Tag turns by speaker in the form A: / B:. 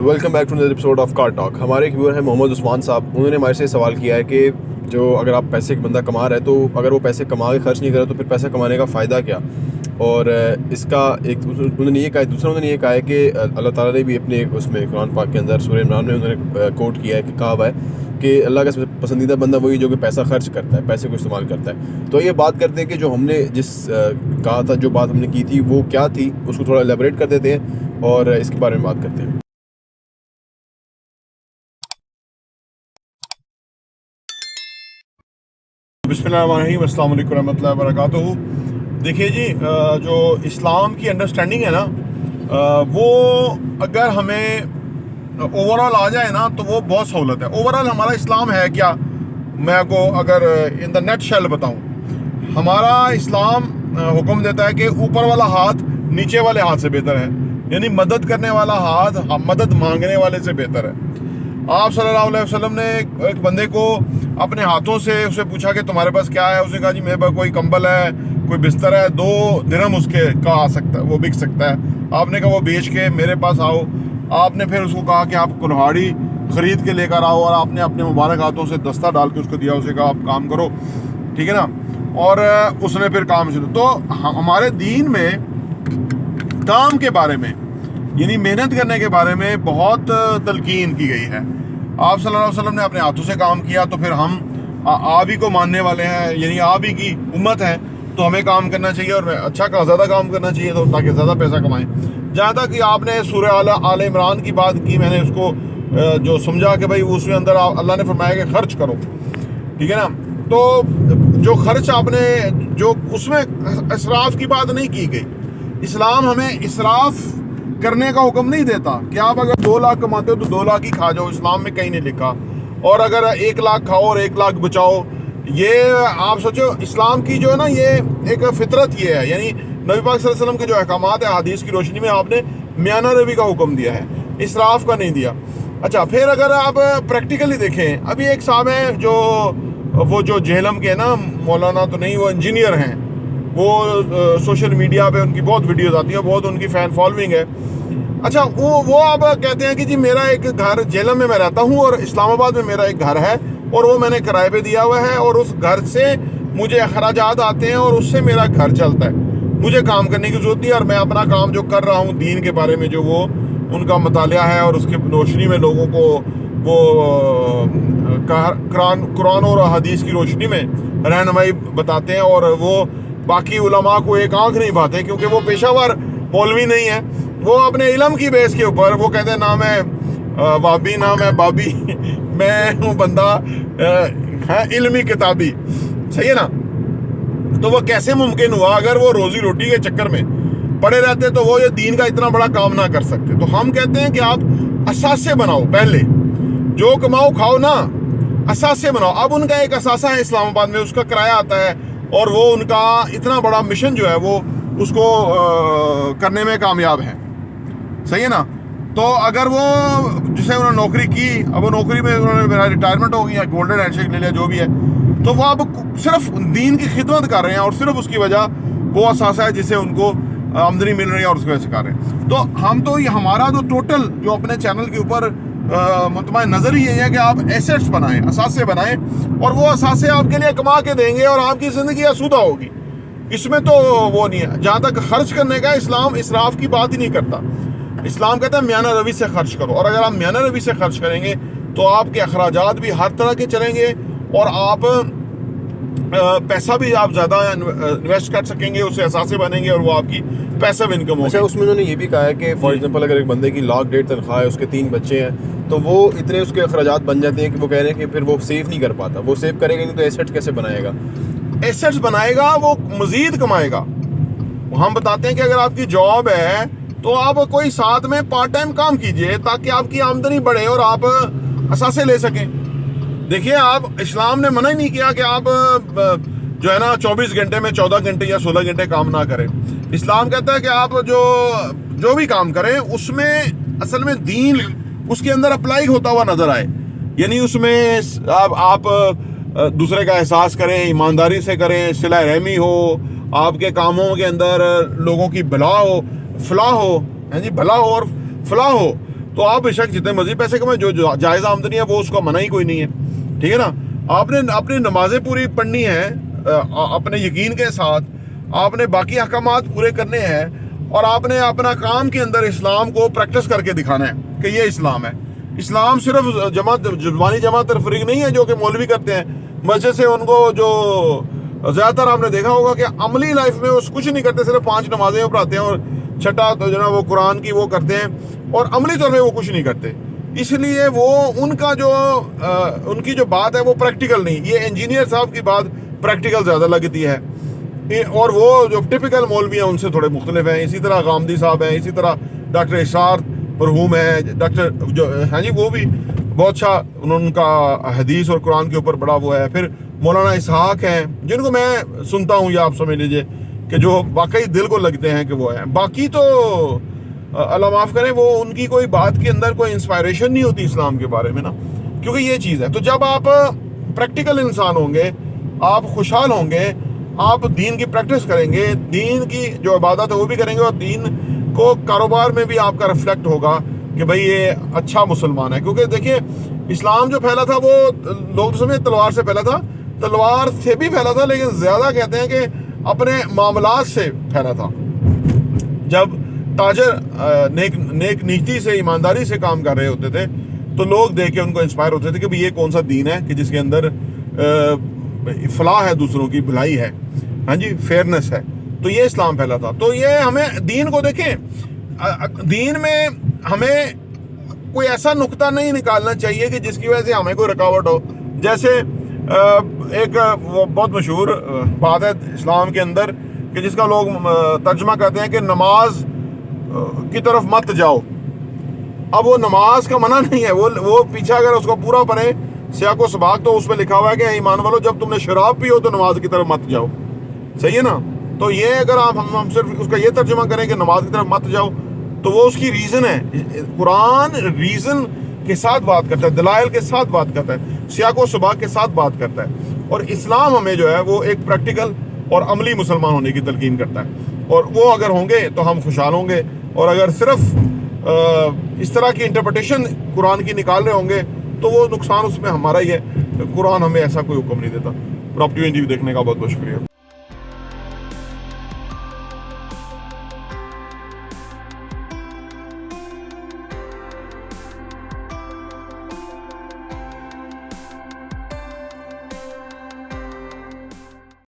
A: Welcome back to another episode of car talk. ہمارے ایک ویور ہیں محمد عثمان صاحب. انہوں نے ہمارے سے سوال کیا ہے کہ جو اگر آپ پیسے بندہ کما رہا ہے تو اگر وہ پیسے کما کے خرچ نہیں کر رہا تو پھر پیسہ کمانے کا فائدہ کیا. اور اس کا ایک انہوں نے یہ کہا, دوسرا انہوں نے یہ کہا ہے کہ اللہ تعالیٰ نے بھی اپنے اس میں قرآن پاک کے اندر سورہ عمران میں انہوں نے کوٹ کیا ہے کہ کہا ہوا ہے کہ اللہ کا پسندیدہ بندہ وہی جو کہ پیسہ خرچ کرتا ہے, پیسے کو استعمال کرتا ہے. تو یہ بات کرتے ہیں کہ جو ہم نے جس کہا تھا, جو بات ہم نے کی تھی وہ کیا تھی, اس کو تھوڑا ایلیبریٹ کر دیتے ہیں اور اس کے بارے میں بات کرتے ہیں.
B: بسم اللہ الرحمن الرحیم. السلام علیکم ورحمۃ اللہ وبرکاتہ. دیکھیے جی, جو اسلام کی انڈرسٹینڈنگ ہے نا, وہ اگر ہمیں اوور آل آ جائے نا تو وہ بہت سہولت ہے. اوور آل ہمارا اسلام ہے کیا, میں آپ کو اگر ان دا نیٹ شیل بتاؤں, ہمارا اسلام حکم دیتا ہے کہ اوپر والا ہاتھ نیچے والے ہاتھ سے بہتر ہے, یعنی مدد کرنے والا ہاتھ مدد مانگنے والے سے بہتر ہے. آپ صلی اللہ علیہ وسلم نے ایک بندے کو اپنے ہاتھوں سے اسے پوچھا کہ تمہارے پاس کیا ہے. اس نے کہا جی میرے پاس کوئی کمبل ہے, کوئی بستر ہے, 2 درہم اس کے کا آ سکتا ہے, وہ بک سکتا ہے. آپ نے کہا وہ بیچ کے میرے پاس آؤ. آپ نے پھر اس کو کہا کہ آپ کلہاڑی خرید کے لے کر آؤ, اور آپ نے اپنے مبارک ہاتھوں سے دستہ ڈال کے اس کو دیا. اسے کہا آپ کام کرو, ٹھیک ہے نا, اور اس نے پھر کام شروع. تو ہمارے دین میں کام کے بارے میں, یعنی محنت کرنے کے بارے میں بہت تلقین کی گئی ہے. آپ صلی اللہ علیہ وسلم نے اپنے ہاتھوں سے کام کیا, تو پھر ہم آپ ہی کو ماننے والے ہیں, یعنی آپ ہی کی امت ہے, تو ہمیں کام کرنا چاہیے اور اچھا زیادہ کام کرنا چاہیے تو تاکہ زیادہ پیسہ کمائیں. جہاں تک کہ آپ نے سورہ آل عمران کی بات کی, میں نے اس کو جو سمجھا کہ بھائی اس میں اندر اللہ نے فرمایا کہ خرچ کرو, ٹھیک ہے نا. تو جو خرچ آپ نے, جو اس میں اسراف کی بات نہیں کی گئی. اسلام ہمیں اسراف کرنے کا حکم نہیں دیتا کہ آپ اگر 2 لاکھ کماتے ہو تو 2 لاکھ ہی کھا جاؤ, اسلام میں کہیں نہیں لکھا. اور اگر 1 لاکھ کھاؤ اور 1 لاکھ بچاؤ, یہ آپ سوچو اسلام کی جو ہے نا یہ ایک فطرت یہ ہے. یعنی نبی پاک صلی اللہ علیہ وسلم کے جو احکامات ہیں حدیث کی روشنی میں آپ نے میانہ روی کا حکم دیا ہے, اسراف کا نہیں دیا. اچھا, پھر اگر آپ پریکٹیکلی دیکھیں, ابھی ایک صاحب ہیں جو وہ جو جہلم کے نا, مولانا تو نہیں, وہ انجینئر ہیں, وہ سوشل میڈیا پہ ان کی بہت ویڈیوز آتی ہیں, بہت ان کی فین فالوئنگ ہے. اچھا, وہ اب کہتے ہیں کہ جی میرا ایک گھر جہلم میں رہتا ہوں اور اسلام آباد میں میرا ایک گھر ہے, اور وہ میں نے کرائے پہ دیا ہوا ہے, اور اس گھر سے مجھے اخراجات آتے ہیں اور اس سے میرا گھر چلتا ہے. مجھے کام کرنے کی ضرورت نہیں, اور میں اپنا کام جو کر رہا ہوں دین کے بارے میں, جو وہ ان کا مطالعہ ہے, اور اس کے روشنی میں لوگوں کو وہ قرآن اور حدیث کی روشنی میں رہنمائی بتاتے ہیں, اور وہ باقی علماء کو ایک آنکھ نہیں پاتے کیونکہ وہ پیشہ ور مولوی نہیں ہے. وہ اپنے علم کی بیس کے اوپر وہ کہتے ہیں نہ میں وابی نہ میں بابی, میں ہوں بندہ علمی کتابی, صحیح ہے نا. تو وہ کیسے ممکن ہوا اگر وہ روزی روٹی کے چکر میں پڑے رہتے تو وہ یہ دین کا اتنا بڑا کام نہ کر سکتے. تو ہم کہتے ہیں کہ آپ اثاثے بناؤ, پہلے جو کماؤ کھاؤ نا, اثاثے بناؤ. اب ان کا ایک اثاثہ ہے اسلام آباد میں, اس کا کرایہ آتا ہے, اور وہ ان کا اتنا بڑا مشن جو ہے وہ اس کو کرنے میں کامیاب ہے, صحیح ہے نا. تو اگر وہ جسے انہوں نے نوکری کی, اب وہ نوکری میں انہوں نے ریٹائرمنٹ ہو گئی یا گولڈن ہینڈ شیک لے لیا, جو بھی ہے, تو وہ اب صرف دین کی خدمت کر رہے ہیں, اور صرف اس کی وجہ وہ اثاثہ ہے جس سے ان کو آمدنی مل رہی ہے, اور اس کی وجہ سے کر رہے ہیں. تو ہم تو یہ ہمارا جو ٹوٹل جو اپنے چینل کے اوپر مطمئن نظر ہی یہی ہے کہ آپ ایسیٹس بنائیں, اثاثے بنائیں, اور وہ اثاثے آپ کے لیے کما کے دیں گے اور آپ کی زندگی آسودہ ہوگی. اس میں تو وہ نہیں ہے. جہاں تک خرچ کرنے کا, اسلام اسراف کی بات ہی نہیں کرتا. اسلام کہتا ہے میانہ روی سے خرچ کرو, اور اگر آپ میانہ روی سے خرچ کریں گے تو آپ کے اخراجات بھی ہر طرح کے چلیں گے, اور آپ پیسہ بھی آپ زیادہ انویسٹ کر سکیں گے, اس سے اثاثے بنیں گے, اور وہ آپ کی پیسیو انکم ہوگی.
A: اچھا, اس میں انہوں نے یہ بھی کہا ہے کہ فار ایگزامپل اگر ایک بندے کی 1,00,000 تنخواہ ہے, اس کے 3 بچے ہیں, تو وہ اتنے اس کے اخراجات بن جاتے ہیں کہ وہ کہہ رہے ہیں کہ پھر وہ سیو نہیں کر پاتا. وہ سیو کرے گا نہیں تو ایسٹ کیسے بنائے گا؟
B: ایسٹس بنائے گا, وہ مزید کمائے گا. ہم بتاتے ہیں کہ اگر آپ کی جاب ہے تو آپ کوئی ساتھ میں پارٹ ٹائم کام کیجئے تاکہ آپ کی آمدنی بڑھے اور آپ اثاثے لے سکیں. دیکھیے, آپ اسلام نے منع ہی نہیں کیا کہ آپ جو ہے نا 24 گھنٹے میں 14 گھنٹے یا 16 گھنٹے کام نہ کریں. اسلام کہتا ہے کہ آپ جو بھی کام کریں اس میں اصل میں دین اس کے اندر اپلائی ہوتا ہوا نظر آئے. یعنی اس میں آپ دوسرے کا احساس کریں, ایمانداری سے کریں, صلہ رحمی ہو, آپ کے کاموں کے اندر لوگوں کی بھلا ہو, فلاح ہو, ہاں جی, بھلا ہو اور فلاح ہو. تو آپ بے شک جتنے مزید پیسے کمائیں, جو جائز آمدنی ہے وہ اس کا منع ہی کوئی نہیں ہے, ٹھیک ہے نا. آپ نے اپنی نمازیں پوری پڑھنی ہیں اپنے یقین کے ساتھ, آپ نے باقی احکامات پورے کرنے ہیں, اور آپ نے اپنا کام کے اندر اسلام کو پریکٹس کر کے دکھانا ہے کہ یہ اسلام ہے. اسلام صرف زبانی جمع تفریق نہیں ہے جو کہ مولوی کرتے ہیں مسجد سے. ان کو جو زیادہ تر آپ نے دیکھا ہوگا کہ عملی لائف میں وہ کچھ نہیں کرتے, صرف 5 نمازیں پڑھاتے ہیں اور چھٹا جو نا وہ قرآن کی وہ کرتے ہیں, اور عملی طور پہ وہ کچھ نہیں کرتے. اس لیے وہ ان کا جو ان کی جو بات ہے وہ پریکٹیکل نہیں. یہ انجینئر صاحب کی بات پریکٹیکل زیادہ لگتی ہے, اور وہ جو ٹپیکل مولوی ہیں ان سے تھوڑے مختلف ہیں. اسی طرح غامدی صاحب ہیں, اسی طرح ڈاکٹر اشار مرحوم ہے, ڈاکٹر جو ہیں جی وہ بھی بہت اچھا, ان کا حدیث اور قرآن کے اوپر بڑا وہ ہے. پھر مولانا اسحاق ہیں جن کو میں سنتا ہوں, یا آپ سمجھ لیجئے کہ جو واقعی دل کو لگتے ہیں کہ وہ ہیں. باقی تو اللہ معاف کریں, وہ ان کی کوئی بات کے اندر کوئی انسپائریشن نہیں ہوتی اسلام کے بارے میں نا, کیونکہ یہ چیز ہے. تو جب آپ پریکٹیکل انسان ہوں گے, آپ خوشحال ہوں گے, آپ دین کی پریکٹس کریں گے, دین کی جو عبادت ہے وہ بھی کریں گے, اور دین کو کاروبار میں بھی آپ کا ریفلیکٹ ہوگا کہ بھئی یہ اچھا مسلمان ہے. کیونکہ دیکھیں اسلام جو پھیلا تھا وہ لوگ سمجھے تلوار سے پھیلا تھا, تلوار سے بھی پھیلا تھا, لیکن زیادہ کہتے ہیں کہ اپنے معاملات سے پھیلا تھا. جب تاجر نیک نیتی سے, ایمانداری سے کام کر رہے ہوتے تھے تو لوگ دیکھ کے ان کو انسپائر ہوتے تھے کہ یہ کون سا دین ہے کہ جس کے اندر فلاح ہے, دوسروں کی بھلائی ہے, ہاں جی, فیئرنس ہے. تو یہ اسلام پھیلا تھا. تو یہ ہمیں دین کو دیکھیں, دین میں ہمیں کوئی ایسا نقطہ نہیں نکالنا چاہیے کہ جس کی وجہ سے ہمیں کوئی رکاوٹ ہو. جیسے ایک بہت مشہور بات ہے اسلام کے اندر کہ جس کا لوگ ترجمہ کرتے ہیں کہ نماز کی طرف مت جاؤ. اب وہ نماز کا منع نہیں ہے, وہ پیچھے اگر اس کو پورا پڑھے سیاق و سباق تو اس میں لکھا ہوا ہے کہ ایمان والو جب تم نے شراب پی ہو تو نماز کی طرف مت جاؤ. صحیح ہے نا. تو یہ اگر ہم صرف اس کا یہ ترجمہ کریں کہ نماز کی طرف مت جاؤ تو وہ اس کی ریزن ہے. قرآن ریزن کے ساتھ بات کرتا ہے, دلائل کے ساتھ بات کرتا ہے, سیاق و سباق کے ساتھ بات کرتا ہے. اور اسلام ہمیں جو ہے وہ ایک پریکٹیکل اور عملی مسلمان ہونے کی تلقین کرتا ہے. اور وہ اگر ہوں گے تو ہم خوشحال ہوں گے, اور اگر صرف اس طرح کی انٹرپریٹیشن قرآن کی نکال رہے ہوں گے تو وہ نقصان اس میں ہمارا ہی ہے. قرآن ہمیں ایسا کوئی حکم نہیں دیتا. پراپرٹی دیکھنے کا بہت بہت شکریہ.